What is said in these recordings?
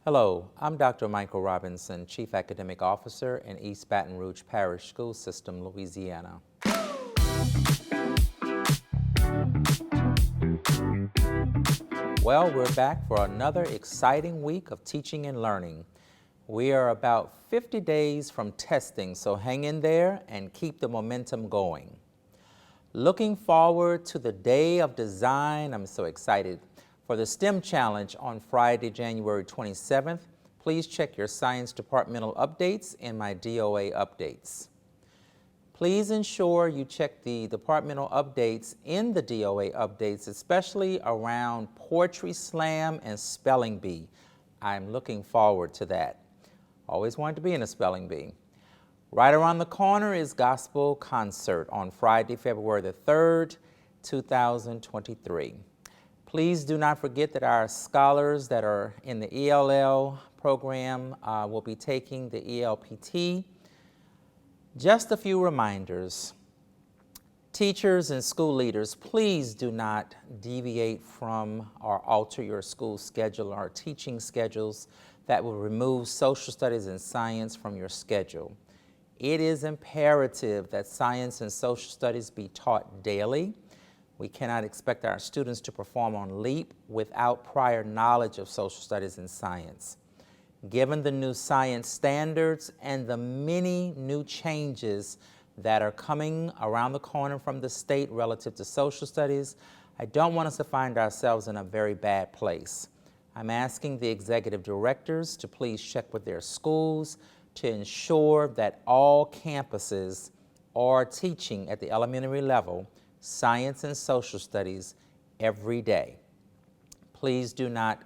Hello, I'm Dr. Michael Robinson, Chief Academic Officer in East Baton Rouge Parish School System, Louisiana. Well, we're back for another exciting week of teaching and learning. We are about 50 days from testing, so hang in there and keep the momentum going. Looking forward to the day of design. I'm so excited. For the STEM Challenge on Friday, January 27th, please check your science departmental updates and my DOA updates. Please ensure you check the departmental updates in the DOA updates, especially around Poetry Slam and Spelling Bee. I'm looking forward to that. Always wanted to be in a spelling bee. Right around the corner is Gospel Concert on Friday, February the 3rd, 2023. Please do not forget that our scholars that are in the ELL program will be taking the ELPT. Just a few reminders. Teachers and school leaders, please do not deviate from or alter your school schedule or teaching schedules that will remove social studies and science from your schedule. It is imperative that science and social studies be taught daily. We cannot expect our students to perform on LEAP without prior knowledge of social studies and science. Given the new science standards and the many new changes that are coming around the corner from the state relative to social studies, I don't want us to find ourselves in a very bad place. I'm asking the executive directors to please check with their schools to ensure that all campuses are teaching at the elementary level science and social studies every day. Please do not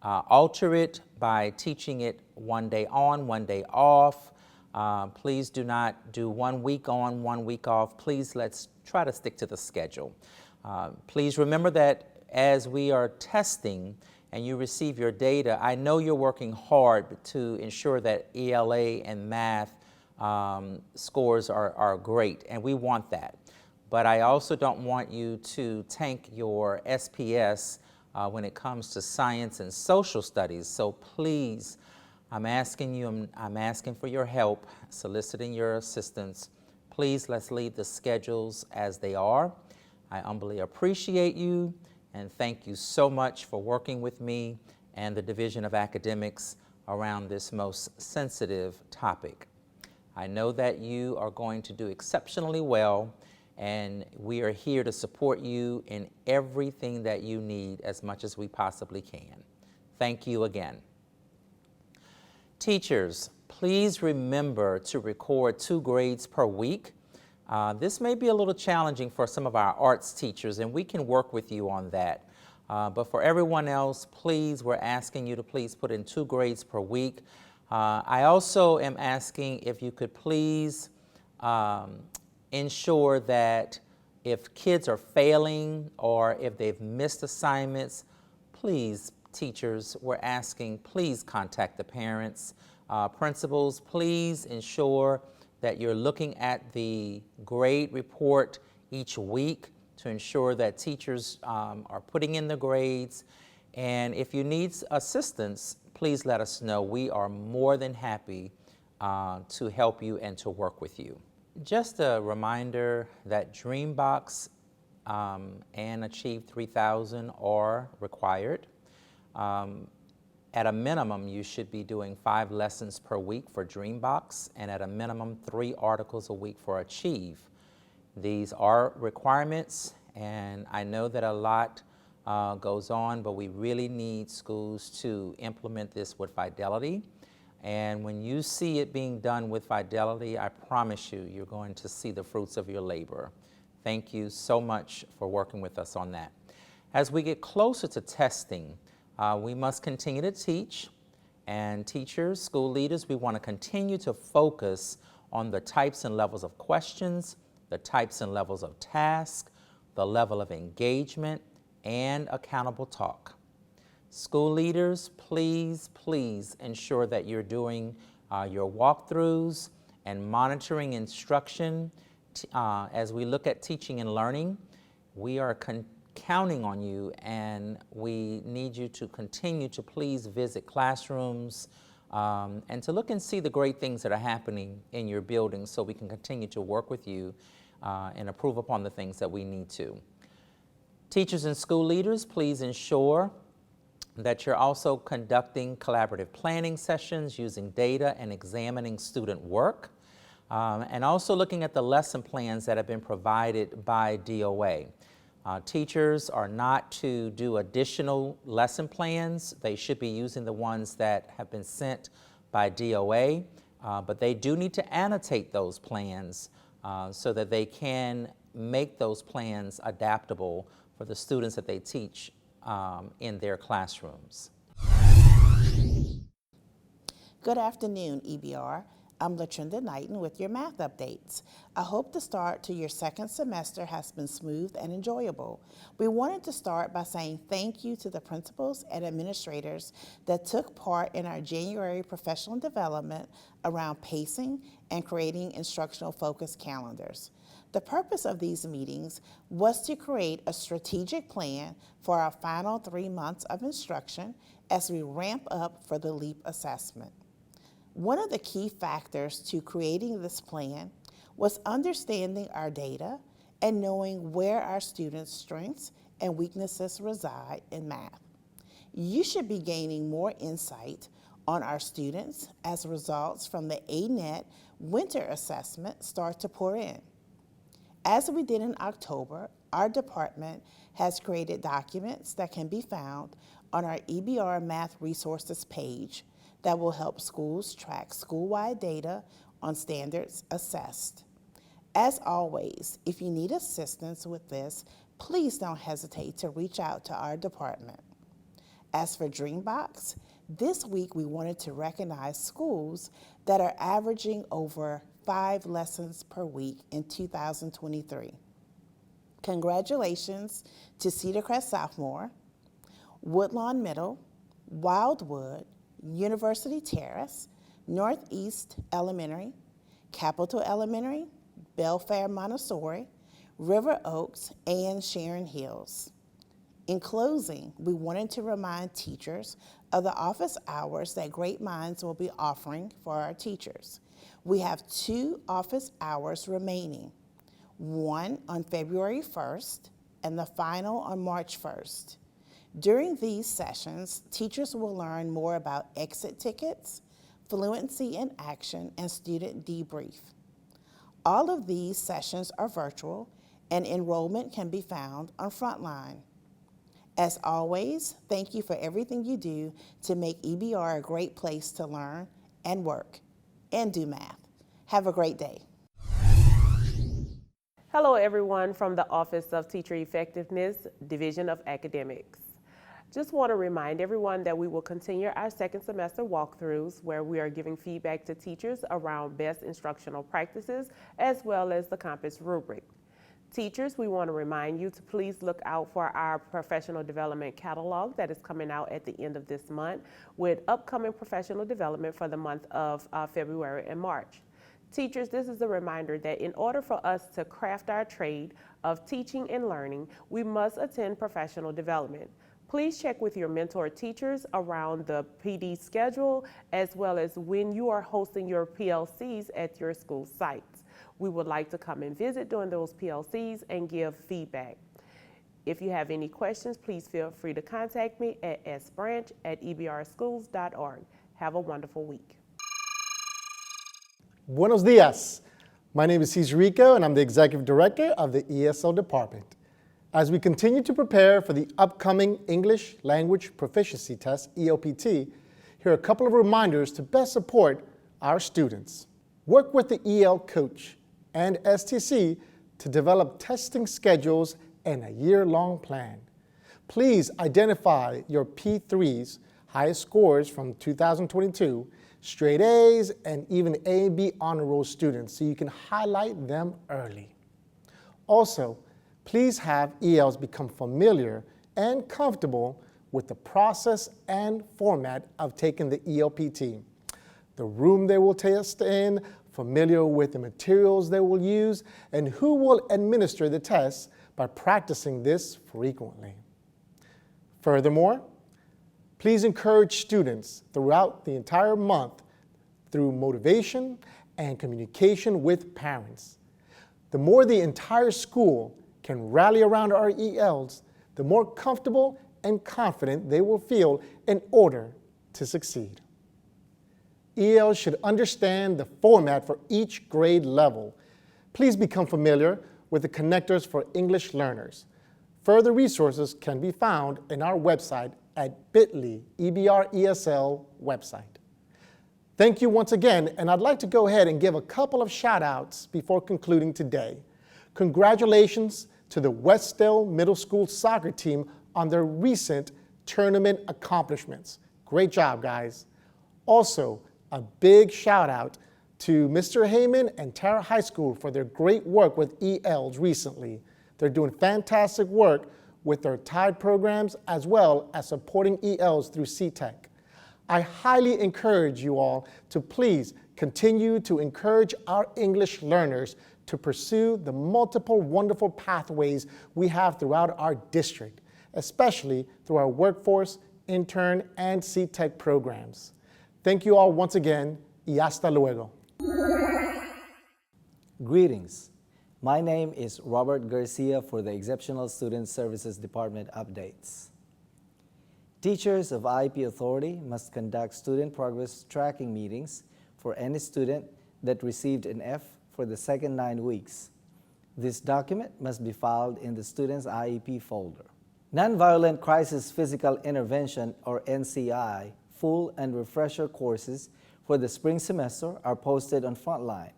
alter it by teaching it one day on, one day off. Please do not do 1 week on, 1 week off. Please let's try to stick to the schedule. Please remember that as we are testing and you receive your data, I know you're working hard to ensure that ELA and math scores are great, and we want that. But I also don't want you to tank your SPS when it comes to science and social studies. So please, I'm asking for your help, soliciting your assistance. Please, let's leave the schedules as they are. I humbly appreciate you and thank you so much for working with me and the Division of Academics around this most sensitive topic. I know that you are going to do exceptionally well, and we are here to support you in everything that you need as much as we possibly can. Thank you again. Teachers, please remember to record 2 grades per week. This may be a little challenging for some of our arts teachers, and we can work with you on that. But for everyone else, please, we're asking you to please put in 2 grades per week. I also am asking if you could please ensure that if kids are failing or if they've missed assignments, please, teachers, we're asking, please contact the parents. Principals, please ensure that you're looking at the grade report each week to ensure that teachers are putting in the grades. And if you need assistance, please let us know. We are more than happy to help you and to work with you. Just a reminder that Dreambox and Achieve 3000 are required. At a minimum, you should be doing 5 lessons per week for Dreambox, and at a minimum, 3 articles a week for Achieve. These are requirements, and I know that a lot goes on, but we really need schools to implement this with fidelity. And when you see it being done with fidelity, I promise you, you're going to see the fruits of your labor. Thank you so much for working with us on that. As we get closer to testing, we must continue to teach. And teachers, school leaders, we want to continue to focus on the types and levels of questions, the types and levels of tasks, the level of engagement, and accountable talk. School leaders, please, please ensure that you're doing your walkthroughs and monitoring instruction. As we look at teaching and learning, we are counting on you, and we need you to continue to please visit classrooms and to look and see the great things that are happening in your building so we can continue to work with you and improve upon the things that we need to. Teachers and school leaders, please ensure that you're also conducting collaborative planning sessions using data and examining student work, and also looking at the lesson plans that have been provided by DOA. Teachers are not to do additional lesson plans. They should be using the ones that have been sent by DOA, but they do need to annotate those plans so that they can make those plans adaptable for the students that they teach in their classrooms. Good afternoon, EBR. I'm LaTrinda Knighton with your math updates. I hope the start to your second semester has been smooth and enjoyable. We wanted to start by saying thank you to the principals and administrators that took part in our January professional development around pacing and creating instructional focus calendars. The purpose of these meetings was to create a strategic plan for our final 3 months of instruction as we ramp up for the LEAP assessment. One of the key factors to creating this plan was understanding our data and knowing where our students' strengths and weaknesses reside in math. You should be gaining more insight on our students as results from the ANET winter assessment start to pour in. As we did in October, our department has created documents that can be found on our EBR Math Resources page that will help schools track school-wide data on standards assessed. As always, if you need assistance with this, please don't hesitate to reach out to our department. As for Dreambox, this week we wanted to recognize schools that are averaging over 5 lessons per week in 2023. Congratulations to Cedar Crest Sophomore, Woodlawn Middle, Wildwood, University Terrace, Northeast Elementary, Capitol Elementary, Belfair Montessori, River Oaks, and Sharon Hills. In closing, we wanted to remind teachers of the office hours that Great Minds will be offering for our teachers. We have 2 office hours remaining, one on February 1st and the final on March 1st. During these sessions, teachers will learn more about exit tickets, fluency in action, and student debrief. All of these sessions are virtual, and enrollment can be found on Frontline. As always, thank you for everything you do to make EBR a great place to learn and work and do math. Have a great day. Hello everyone from the Office of Teacher Effectiveness, Division of Academics. Just want to remind everyone that we will continue our second semester walkthroughs where we are giving feedback to teachers around best instructional practices as well as the compass rubric. Teachers, we want to remind you to please look out for our professional development catalog that is coming out at the end of this month with upcoming professional development for the month of February and March. Teachers, this is a reminder that in order for us to craft our trade of teaching and learning, we must attend professional development. Please check with your mentor teachers around the PD schedule as well as when you are hosting your PLCs at your school sites. We would like to come and visit during those PLCs and give feedback. If you have any questions, please feel free to contact me at sbranch@ebrschools.org. Have a wonderful week. Buenos dias. My name is Cesar Rico and I'm the Executive Director of the ESL Department. As we continue to prepare for the upcoming English Language Proficiency Test, ELPT, here are a couple of reminders to best support our students. Work with the EL coach and STC to develop testing schedules and a year-long plan. Please identify your P3s, highest scores from 2022, straight A's, and even A and B honor roll students so you can highlight them early. Also, please have ELs become familiar and comfortable with the process and format of taking the ELPT. The room they will test in, familiar with the materials they will use, and who will administer the test, by practicing this frequently. Furthermore, please encourage students throughout the entire month through motivation and communication with parents. The more the entire school can rally around our ELs, the more comfortable and confident they will feel in order to succeed. ELs should understand the format for each grade level. Please become familiar with the connectors for English learners. Further resources can be found in our website at bit.ly EBRESL website. Thank you once again, and I'd like to go ahead and give a couple of shout-outs before concluding today. Congratulations to the Westdale Middle School soccer team on their recent tournament accomplishments. Great job, guys. Also, a big shout-out to Mr. Heyman and Tara High School for their great work with ELs recently. They're doing fantastic work with their TIDE programs as well as supporting ELs through CTEC. I highly encourage you all to please continue to encourage our English learners to pursue the multiple wonderful pathways we have throughout our district, especially through our workforce, intern, and CTEC programs. Thank you all once again, y hasta luego. Greetings. My name is Robert Garcia for the Exceptional Student Services Department updates. Teachers of IEP Authority must conduct student progress tracking meetings for any student that received an F for the second 9 weeks. This document must be filed in the student's IEP folder. Nonviolent Crisis Physical Intervention, or NCI, full and refresher courses for the spring semester are posted on Frontline.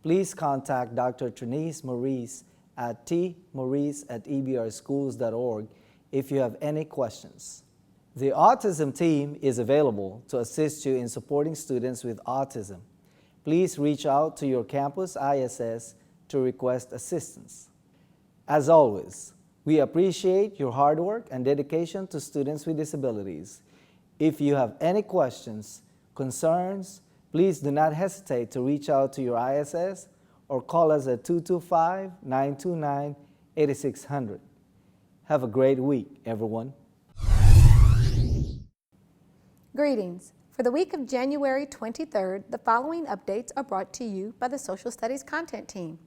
Please contact Dr. Trinice Maurice at tmaurice@ebrschools.org if you have any questions. The autism team is available to assist you in supporting students with autism. Please reach out to your campus ISS to request assistance. As always, we appreciate your hard work and dedication to students with disabilities. If you have any questions, concerns, please do not hesitate to reach out to your ISS or call us at 225-929-8600. Have a great week, everyone. Greetings. For the week of January 23rd, the following updates are brought to you by the Social Studies Content Team.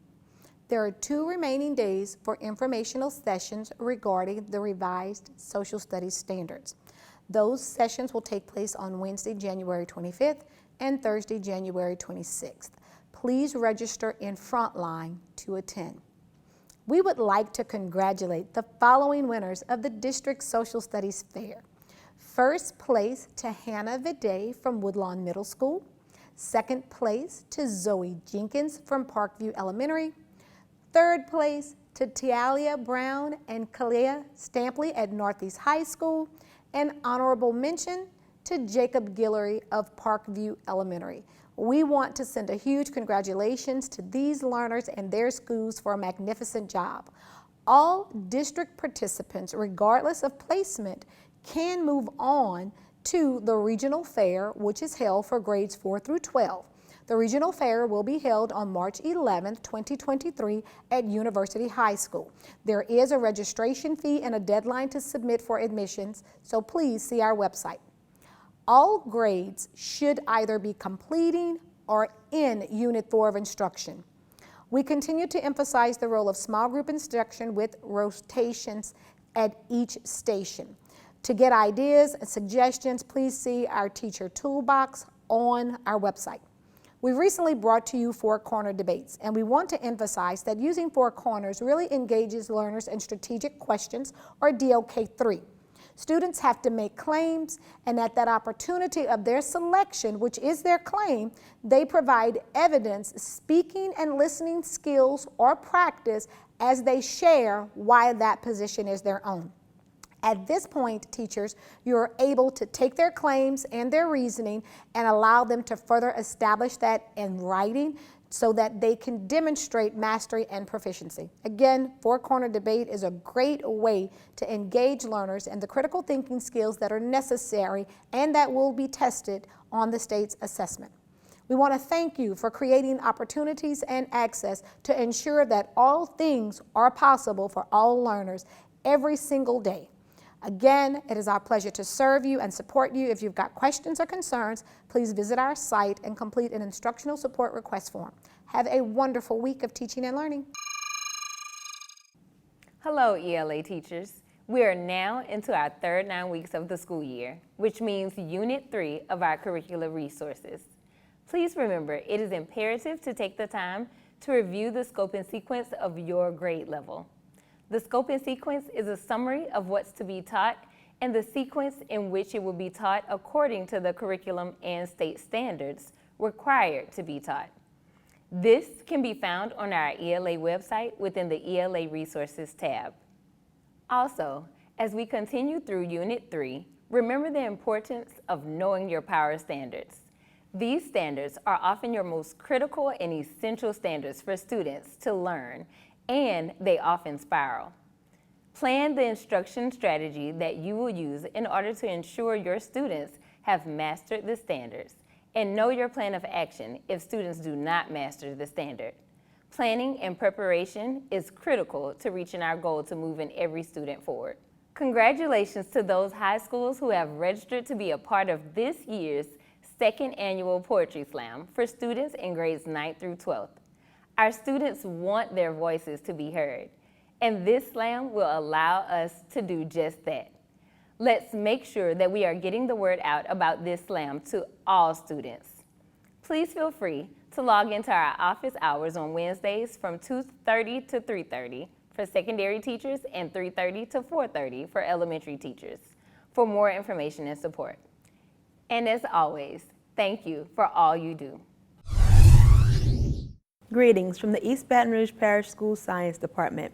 There are 2 remaining days for informational sessions regarding the revised Social Studies standards. Those sessions will take place on Wednesday, January 25th and Thursday, January 26th. Please register in Frontline to attend. We would like to congratulate the following winners of the District Social Studies Fair. First place to Hannah Viday from Woodlawn Middle School. Second place to Zoe Jenkins from Parkview Elementary. Third place to Tialia Brown and Kalia Stampley at Northeast High School. And honorable mention to Jacob Guillory of Parkview Elementary. We want to send a huge congratulations to these learners and their schools for a magnificent job. All district participants, regardless of placement, can move on to the regional fair, which is held for grades 4 through 12. The regional fair will be held on March 11th, 2023 at University High School. There is a registration fee and a deadline to submit for admissions, so please see our website. All grades should either be completing or in Unit 4 of instruction. We continue to emphasize the role of small group instruction with rotations at each station. To get ideas and suggestions, please see our teacher toolbox on our website. We recently brought to you 4 corner debates, and we want to emphasize that using 4 corners really engages learners in strategic questions, or DOK3. Students have to make claims, and at that opportunity of their selection, which is their claim, they provide evidence, speaking and listening skills, or practice as they share why that position is their own. At this point, teachers, you're able to take their claims and their reasoning and allow them to further establish that in writing so that they can demonstrate mastery and proficiency. Again, 4-corner debate is a great way to engage learners in the critical thinking skills that are necessary and that will be tested on the state's assessment. We want to thank you for creating opportunities and access to ensure that all things are possible for all learners every single day. Again, it is our pleasure to serve you and support you. If you've got questions or concerns, please visit our site and complete an instructional support request form. Have a wonderful week of teaching and learning. Hello, ELA teachers. We are now into our third 9 weeks of the school year, which means Unit 3 of our curricular resources. Please remember, it is imperative to take the time to review the scope and sequence of your grade level. The scope and sequence is a summary of what's to be taught and the sequence in which it will be taught according to the curriculum and state standards required to be taught. This can be found on our ELA website within the ELA Resources tab. Also, as we continue through Unit 3, remember the importance of knowing your power standards. These standards are often your most critical and essential standards for students to learn, and they often spiral. Plan the instruction strategy that you will use in order to ensure your students have mastered the standards, and know your plan of action if students do not master the standard. Planning and preparation is critical to reaching our goal to moving every student forward. Congratulations to those high schools who have registered to be a part of this year's second annual Poetry Slam for students in grades 9th through 12th. Our students want their voices to be heard, and this slam will allow us to do just that. Let's make sure that we are getting the word out about this slam to all students. Please feel free to log into our office hours on Wednesdays from 2:30 to 3:30 for secondary teachers and 3:30 to 4:30 for elementary teachers for more information and support. And as always, thank you for all you do. Greetings from the East Baton Rouge Parish School Science Department.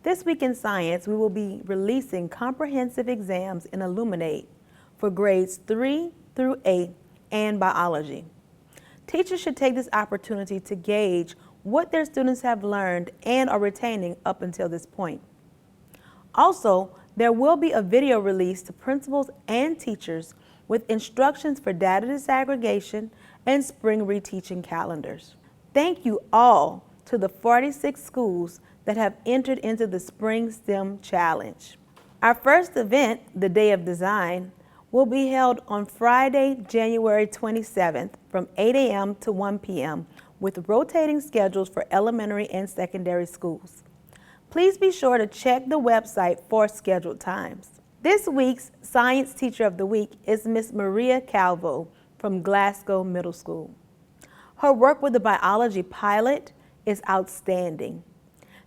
This week in science, we will be releasing comprehensive exams in Illuminate for grades 3 through 8 and biology. Teachers should take this opportunity to gauge what their students have learned and are retaining up until this point. Also, there will be a video release to principals and teachers with instructions for data disaggregation and spring reteaching calendars. Thank you all to the 46 schools that have entered into the Spring STEM Challenge. Our first event, the Day of Design, will be held on Friday, January 27th from 8 a.m. to 1 p.m. with rotating schedules for elementary and secondary schools. Please be sure to check the website for scheduled times. This week's Science Teacher of the Week is Miss Maria Calvo from Glasgow Middle School. Her work with the biology pilot is outstanding.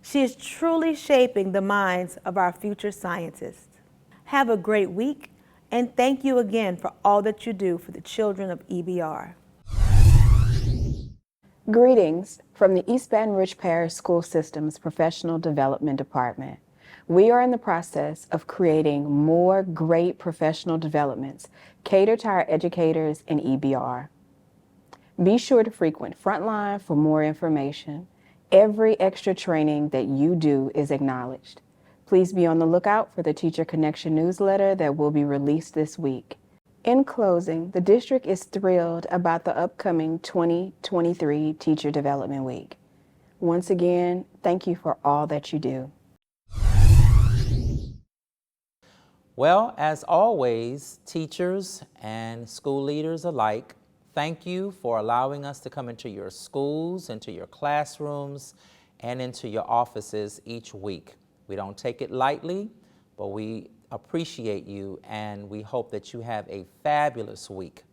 She is truly shaping the minds of our future scientists. Have a great week, and thank you again for all that you do for the children of EBR. Greetings from the East Baton Rouge Parish School System's Professional Development Department. We are in the process of creating more great professional developments catered to our educators in EBR. Be sure to frequent Frontline for more information. Every extra training that you do is acknowledged. Please be on the lookout for the Teacher Connection newsletter that will be released this week. In closing, the district is thrilled about the upcoming 2023 Teacher Development Week. Once again, thank you for all that you do. Well, as always, teachers and school leaders alike, thank you for allowing us to come into your schools, into your classrooms, and into your offices each week. We don't take it lightly, but we appreciate you, and we hope that you have a fabulous week.